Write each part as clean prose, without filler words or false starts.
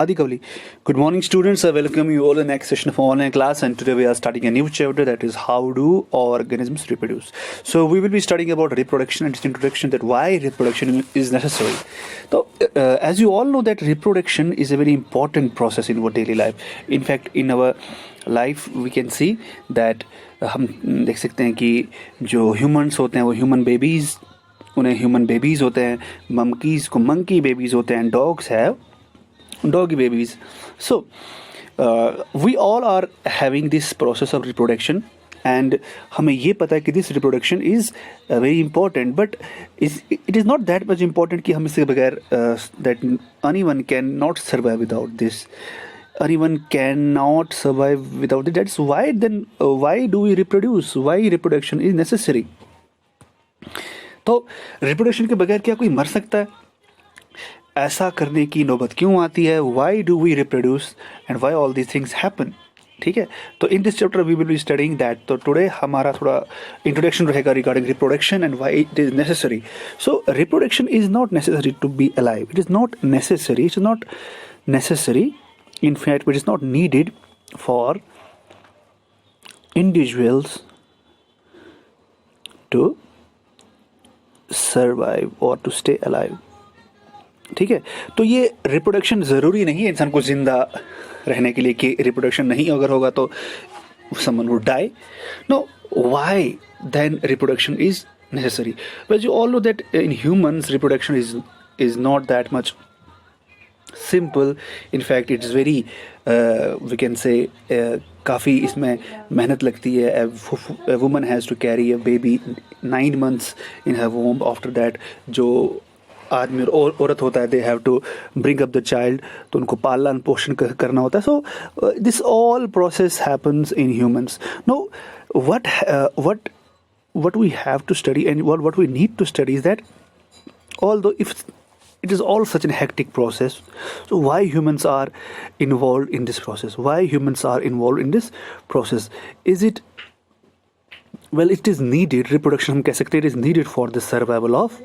Adi Kavli. Good morning, students. I welcome you all in the next session of online class. And today we are starting a new chapter, that is how do organisms reproduce. So we will be studying about reproduction and its introduction, that why reproduction is necessary. So as you all know, that reproduction is a very important process in our daily life. In fact, in our life we can see that हम देख सकते हैं कि जो humans होते हैं वो human babies, उन्हें ह्यूमन बेबीज़ होते हैं, मंकीज़ को मंकी बेबीज़ होते हैं, dogs have doggy babies. So we all are having this process of reproduction, and हमें ये पता है कि this reproduction is very important, but it is not that much important कि हम इसके बगैर that anyone cannot survive without this. Anyone cannot survive without it. That's why then why do we reproduce? Why reproduction is necessary? तो reproduction के बगैर क्या कोई मर सकता है? ऐसा करने की नौबत क्यों आती है? Why do we reproduce and why all these things happen? ठीक है, तो in this chapter we will be studying that. तो टुडे हमारा थोड़ा इंट्रोडक्शन रहेगा regarding reproduction and why it is necessary. So reproduction is not necessary to be alive. It is not necessary. It is not necessary. In fact, it is not needed for individuals to survive or to stay alive. ठीक है, तो ये reproduction ज़रूरी नहीं है इंसान को ज़िंदा रहने के लिए कि रिप्रोडक्शन नहीं अगर होगा तो someone would die. No, why then reproduction is necessary? Well, you all know that in humans reproduction is not that much simple. In fact, it's very we can say काफ़ी इसमें मेहनत लगती है. A woman has to carry a baby 9 months in her womb. After that जो आदमी और औरत होता है, they have to bring up the child, तो उनको पालन पोषण करना होता है. So this all process happens in humans. No, what we have to study and what we need to study is that although if it is all such a hectic process, so why humans are involved in this process? Why humans are involved in this process? Is it, well, it is needed. Reproduction हम कह सकते हैं, it is needed for the survival of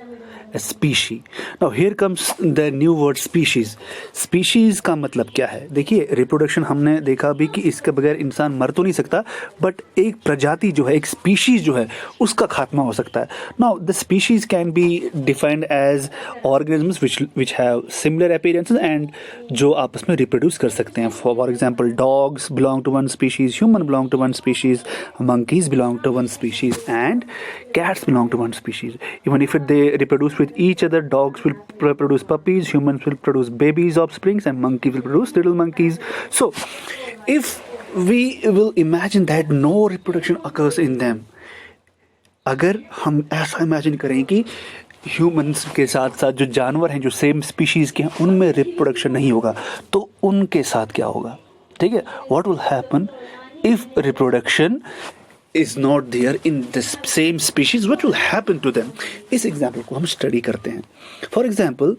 a species. Now here comes the new word species. Species का मतलब क्या है? देखिए, reproduction हमने देखा भी कि इसके बगैर इंसान मर तो नहीं सकता, बट एक प्रजाति जो है, एक स्पीशीज जो है, उसका खात्मा हो सकता है. Now the species can be defined as organisms which have similar appearances and जो आपस में रिप्रोड्यूस कर सकते हैं. For example, dogs belong to one species, human belong to one species, monkeys belong to one species, and cats belong to one species. Even if they reproduce with each other, dogs will produce puppies, humans will produce babies, offsprings, and monkeys will produce little monkeys. So if we will imagine that no reproduction occurs in them, अगर हम ऐसा imagine करें कि humans के साथ साथ जो जानवर हैं, जो सेम स्पीशीज़ के हैं, उनमें रिप्रोडक्शन नहीं होगा, तो उनके साथ क्या होगा? ठीक है, what will happen if reproduction is not there in the same species? What will happen to them? इस एग्जाम्पल को हम स्टडी करते हैं. फॉर एग्जाम्पल,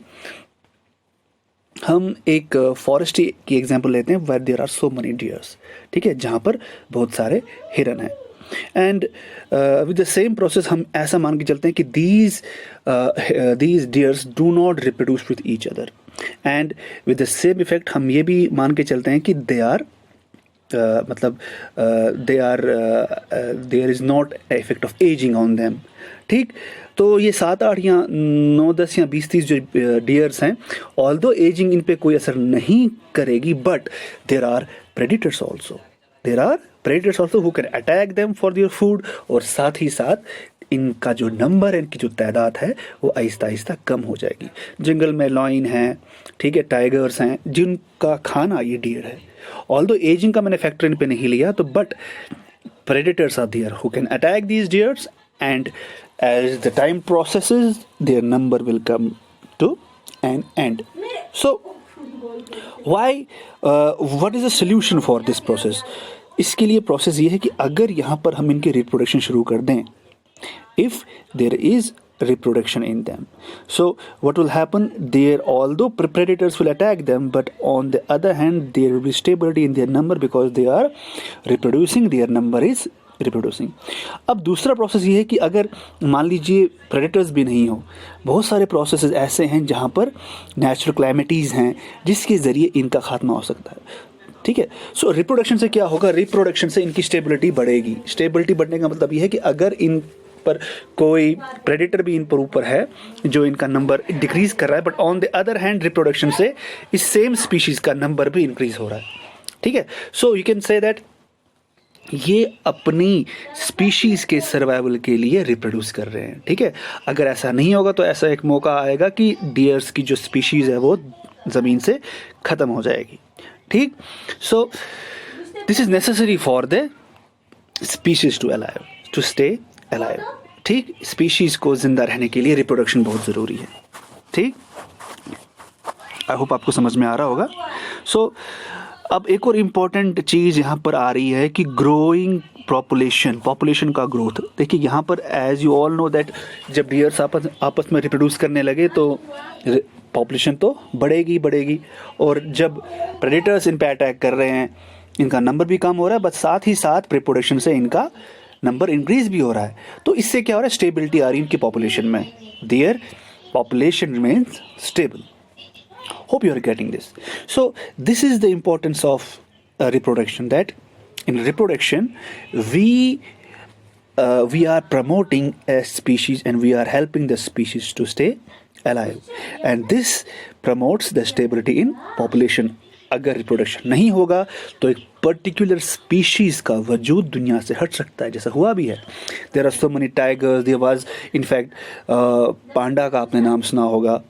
हम एक फॉरेस्ट की एग्जाम्पल लेते हैं, where there are so many deers. ठीक है, जहाँ पर बहुत सारे हिरन हैं. And with the same process हम ऐसा मान के चलते हैं कि these deers do not reproduce with each other. And with the same effect हम ये भी मान के चलते हैं कि there is not effect of ageing on them. ठीक, तो ये 7, 8 या 9, 10 या 20, 30 जो डियर्स हैं, ऑल्दो एजिंग इन पे कोई असर नहीं करेगी, but there are predators also. There are predators also who can attack them for their food. और साथ ही साथ इनका जो नंबर है, इनकी जो तादाद है, वो आहिस्ता आहिस्ता कम हो जाएगी. जंगल में लॉइन हैं, ठीक है, टाइगर्स हैं, जिनका खाना ये डियर है. ऑल्दो एजिंग का मैंने फैक्टर इन पे नहीं लिया, तो but predators are there who can attack these deers, and as the time processes, their number will come to an end. So why what is the solution for this process? इसके लिए process ये है कि अगर यहाँ पर हम इनके रिप्रोडक्शन शुरू कर दें, if there is reproduction in them, so what will happen there? Although predators will attack them, but on the other hand there will be stability in their number because they are reproducing. Their number is reproducing. अब दूसरा process ये है कि अगर मान लीजिए predators भी नहीं हो, बहुत सारे प्रोसेसेस ऐसे हैं जहाँ पर नेचुरल क्लाइमेटीज़ हैं जिसके ज़रिए इनका खात्मा हो सकता है। ठीक है, सो रिप्रोडक्शन से क्या होगा, रिप्रोडक्शन से इनकी स्टेबिलिटी बढ़ेगी। स्टेबिलिटी बढ़ने का मतलब ये है कि अगर इन पर कोई प्रेडेटर भी इन पर ऊपर है जो इनका नंबर डिक्रीज कर रहा है, but on the other hand reproduction से इस सेम स्पीशीज़ का नंबर भी इंक्रीज हो रहा है। ठीक है, so you can say that ये अपनी स्पीशीज़ के सर्वाइवल के लिए रिप्रोड्यूस कर रहे हैं। ठीक है, अगर ऐसा नहीं होगा तो ऐसा एक मौका आएगा कि डियर्स की जो स्पीशीज़ है वो ज़मीन से ख़त्म हो जाएगी। ठीक, so this is necessary for the species to alive, to stay alive. ठीक, स्पीशीज़ को ज़िंदा रहने के लिए रिप्रोडक्शन बहुत ज़रूरी है। ठीक, आई होप आपको समझ में आ रहा होगा। सो अब एक और इम्पॉर्टेंट चीज़ यहाँ पर आ रही है कि ग्रोइंग पॉपुलेशन का ग्रोथ। देखिए यहाँ पर as you all know that जब डियर्स आपस में रिप्रोड्यूस करने लगे तो पॉपुलेशन तो बढ़ेगी, और जब प्रेडेटर्स इन पे अटैक कर रहे हैं इनका नंबर भी कम हो रहा है, बट साथ ही साथ रिप्रोडक्शन से इनका नंबर इंक्रीज भी हो रहा है। तो इससे क्या हो रहा है, स्टेबिलिटी आ रही है इनकी पॉपुलेशन में। Their population remains stable. Hope you are getting this. So this is the importance of reproduction, that in reproduction we are promoting a species and we are helping the species to stay alive, and this promotes the stability in population. अगर reproduction नहीं होगा तो एक particular species का वजूद दुनिया से हट सकता है, जैसा हुआ भी है। There are so many tigers, there was in fact panda का आपने नाम सुना होगा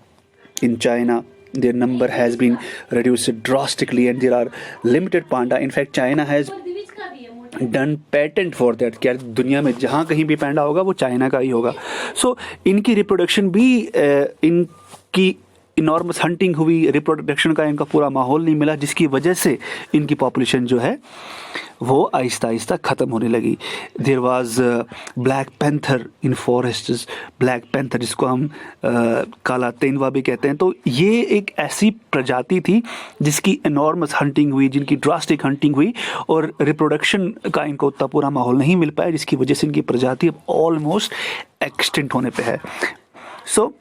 in China. Their number has been reduced drastically and there are limited panda. In fact, China has done patent for that. क्या दुनिया में जहाँ कहीं भी पैंडा होगा वो चाइना का ही होगा। So इनकी रिप्रोडक्शन भी इनकी इनॉर्मस हंटिंग हुई, रिप्रोडक्शन का इनका पूरा माहौल नहीं मिला, जिसकी वजह से इनकी पॉपुलेशन जो है वो आहिस्ता आहिस्ता ख़त्म होने लगी। There was black panther in forests, black panther जिसको हम काला तेंदुआ भी कहते हैं। तो ये एक ऐसी प्रजाति थी जिसकी इनॉर्मस हंटिंग हुई, जिनकी ड्रास्टिक हंटिंग हुई और रिप्रोडक्शन का इनको उतना पूरा माहौल नहीं मिल पाया, जिसकी वजह से इनकी प्रजाति अब ऑलमोस्ट एक्सटिंक्ट होने पे है। So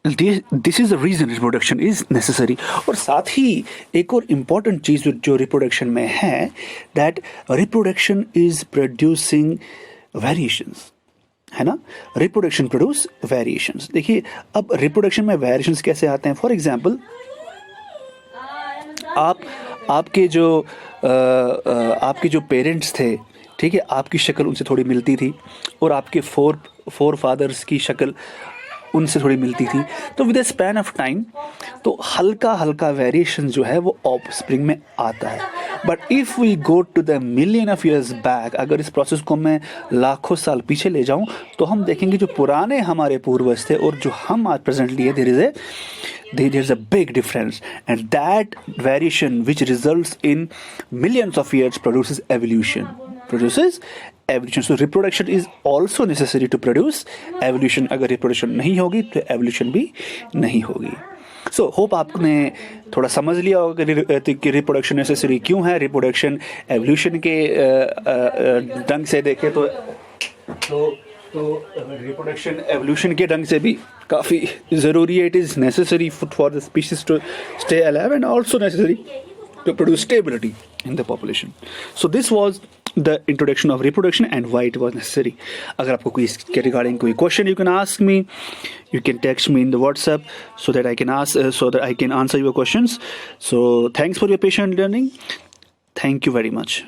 this is the reason reproduction is necessary. और साथ ही एक और इम्पॉर्टेंट चीज़ जो रिप्रोडक्शन में है, that reproduction is producing variations, है ना। Reproduction produce variations. देखिए अब रिप्रोडक्शन में वेरिएशंस कैसे आते हैं। फॉर एग्जांपल आपके जो पेरेंट्स थे, ठीक है, आपकी शक्ल उनसे थोड़ी मिलती थी और आपके फोर फादर्स की शक्ल उनसे थोड़ी मिलती थी, तो with the span of time तो हल्का हल्का वेरिएशन जो है वो ऑफस्प्रिंग में आता है। But if we go to the million of years back, अगर इस प्रोसेस को मैं लाखों साल पीछे ले जाऊं तो हम देखेंगे जो पुराने हमारे पूर्वज थे और जो हम आज प्रेजेंटली है, there is a big difference, and that variation which results in millions of years produces evolution. So reproduction is also necessary to produce evolution. अगर reproduction नहीं होगी तो evolution भी नहीं होगी। So hope आपने थोड़ा समझ लिया होगा कि reproduction necessary क्यों है। reproduction evolution के ढंग से देखें तो रिप्रोडक्शन एवोल्यूशन के ढंग से भी काफ़ी ज़रूरी है। It is necessary for the species to stay alive and also necessary to produce stability in the population. So this was the introduction of reproduction and why it was necessary. अगर आपको कोई इसके रिगार्डिंग कोई question, you can ask me, you can text me in the WhatsApp so that I can answer your questions. So thanks for your patient learning. Thank you very much.